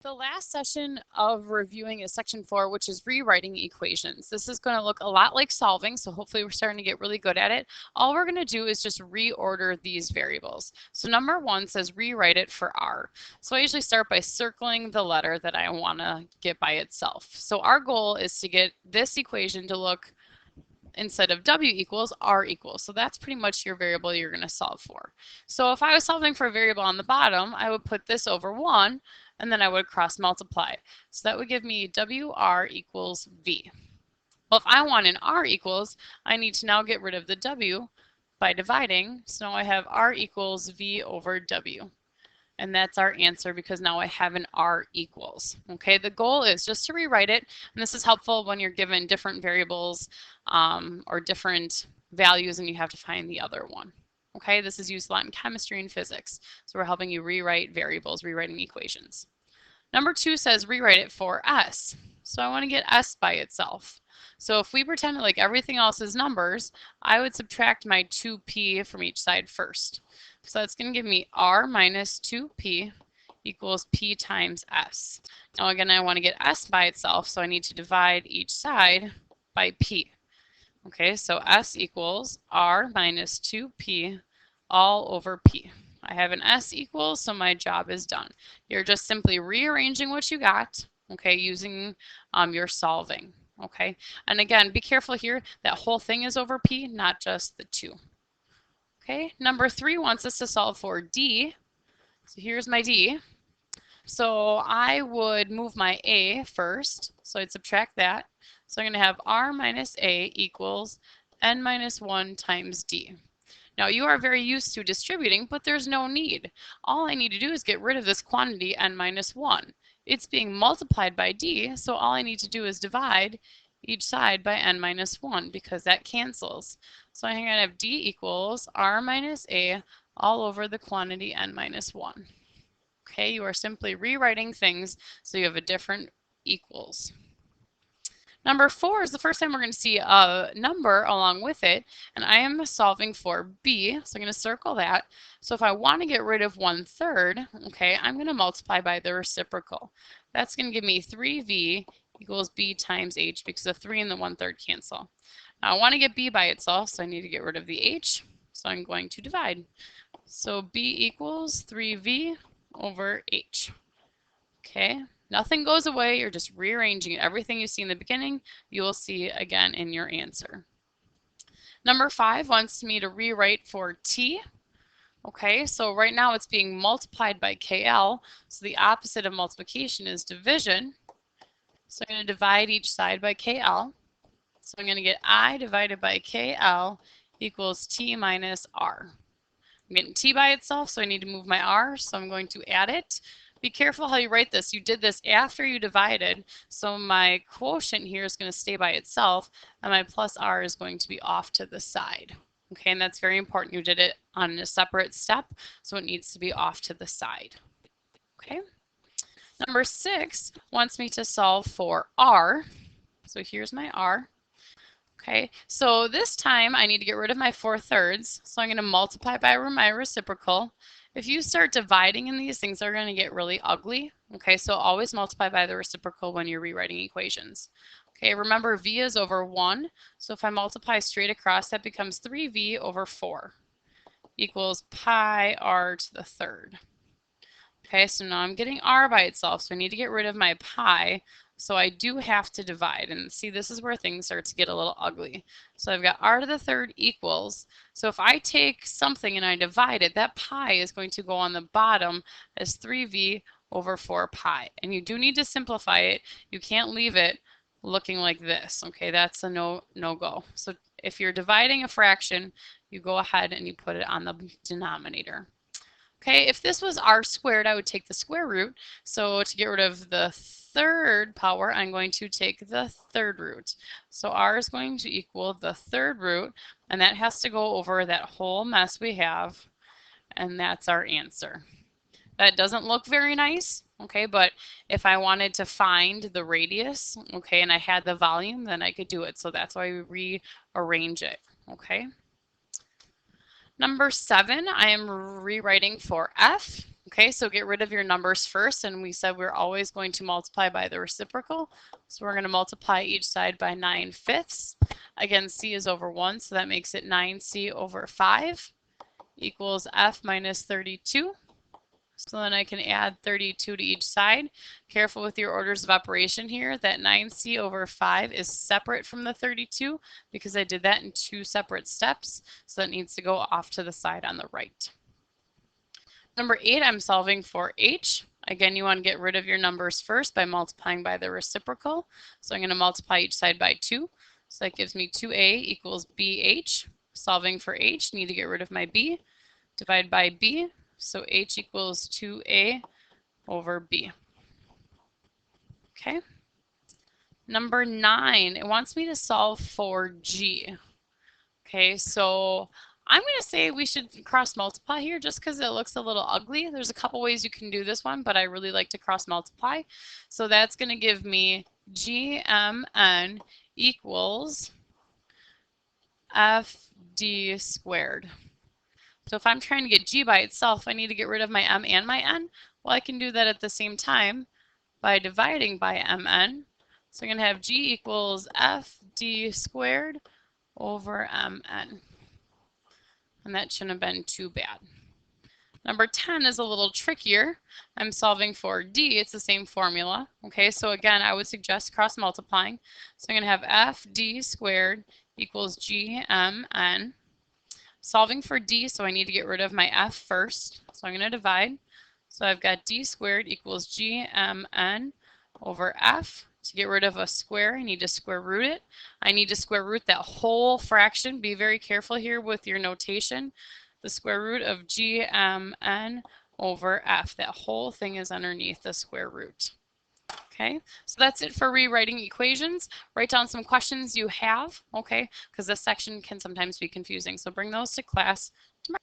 The last session of reviewing is section 4, which is rewriting equations. This is going to look a lot like solving, so hopefully we're starting to get really good at it. All we're going to do is just reorder these variables. So number 1 says rewrite it for r. So I usually start by circling the letter that I want to get by itself. So our goal is to get this equation to look, instead of w equals, r equals. So that's pretty much your variable you're going to solve for. So if I was solving for a variable on the bottom, I would put this over 1, and then I would cross multiply. So that would give me WR equals V. Well, if I want an R equals, I need to now get rid of the W by dividing. So now I have R equals V over W. And that's our answer because now I have an R equals. Okay, the goal is just to rewrite it. And this is helpful when you're given different variables or different values and you have to find the other one. Okay, this is used a lot in chemistry and physics. So we're helping you rewrite variables, rewriting equations. Number 2 says rewrite it for s. So I want to get s by itself. So if we pretend like everything else is numbers, I would subtract my 2p from each side first. So that's going to give me r minus 2p equals p times s. Now again, I want to get s by itself, so I need to divide each side by p. Okay, so s equals r minus 2p all over p. I have an s equals, so my job is done. You're just simply rearranging what you got, okay, using your solving, okay? And again, be careful here, that whole thing is over p, not just the 2. Okay, number 3 wants us to solve for d. So here's my d. So I would move my a first, so I'd subtract that. So I'm going to have r minus a equals n minus 1 times d. Now you are very used to distributing, but there's no need. All I need to do is get rid of this quantity n minus 1. It's being multiplied by d, so all I need to do is divide each side by n minus 1 because that cancels. So I'm going to have d equals r minus a all over the quantity n minus 1. Okay, you are simply rewriting things so you have a different equals. Number 4 is the first time we're going to see a number along with it, and I am solving for b, so I'm going to circle that. So if I want to get rid of 1/3, okay, I'm going to multiply by the reciprocal. That's going to give me 3v equals b times h because the 3 and the 1/3 cancel. Now I want to get b by itself, so I need to get rid of the h, so I'm going to divide. So b equals 3v over h. Okay, nothing goes away, you're just rearranging it. Everything you see in the beginning, you will see again in your answer. Number 5 wants me to rewrite for t. Okay, so right now it's being multiplied by KL, so the opposite of multiplication is division. So I'm going to divide each side by KL. So I'm going to get I divided by KL equals t minus r. I'm getting t by itself, so I need to move my r, so I'm going to add it. Be careful how you write this. You did this after you divided, so my quotient here is going to stay by itself, and my plus r is going to be off to the side. Okay, and that's very important. You did it on a separate step, so it needs to be off to the side. Okay. Number 6 wants me to solve for r. So here's my r. Okay, so this time I need to get rid of my 4/3, so I'm going to multiply by my reciprocal. If you start dividing in these, things are going to get really ugly. Okay, so always multiply by the reciprocal when you're rewriting equations. Okay, remember v is over 1, so if I multiply straight across, that becomes 3v over 4 equals pi r to the 3rd. Okay, so now I'm getting r by itself, so I need to get rid of my pi. So I do have to divide, and see, this is where things start to get a little ugly. So I've got r to the 3rd equals, so if I take something and I divide it, that pi is going to go on the bottom as 3v over 4 pi. And you do need to simplify it. You can't leave it looking like this. Okay, that's a no-go. So if you're dividing a fraction, you go ahead and you put it on the denominator. Okay, if this was r squared, I would take the square root. So to get rid of the 3rd power, I'm going to take the 3rd root. So r is going to equal the 3rd root, and that has to go over that whole mess we have, and that's our answer. That doesn't look very nice, okay, but if I wanted to find the radius, okay, and I had the volume, then I could do it. So that's why we rearrange it, okay. Number 7, I am rewriting for f. Okay, so get rid of your numbers first, and we said we're always going to multiply by the reciprocal. So we're going to multiply each side by 9/5. Again, c is over 1, so that makes it 9c over 5 equals f minus 32. So then I can add 32 to each side. Careful with your orders of operation here. That 9c over 5 is separate from the 32 because I did that in 2 separate steps. So that needs to go off to the side on the right. Number 8, I'm solving for h. Again, you want to get rid of your numbers first by multiplying by the reciprocal. So I'm going to multiply each side by 2. So that gives me 2a equals bh. Solving for h, need to get rid of my b. Divide by b. So h equals 2a over b. Okay. Number 9, it wants me to solve for g. Okay, so I'm going to say we should cross multiply here just because it looks a little ugly. There's a couple ways you can do this one, but I really like to cross multiply. So that's going to give me gmn equals fd squared. So if I'm trying to get g by itself, I need to get rid of my m and my n. Well, I can do that at the same time by dividing by mn. So I'm going to have g equals fd squared over mn. And that shouldn't have been too bad. Number 10 is a little trickier. I'm solving for d. It's the same formula. Okay, so again, I would suggest cross multiplying. So I'm going to have fd squared equals gmn. Solving for d, so I need to get rid of my f first. So I'm going to divide. So I've got d squared equals gmn over f. To get rid of a square, I need to square root it. I need to square root that whole fraction. Be very careful here with your notation. The square root of gmn over f. That whole thing is underneath the square root. Okay, so that's it for rewriting equations. Write down some questions you have, okay, because this section can sometimes be confusing. So bring those to class tomorrow.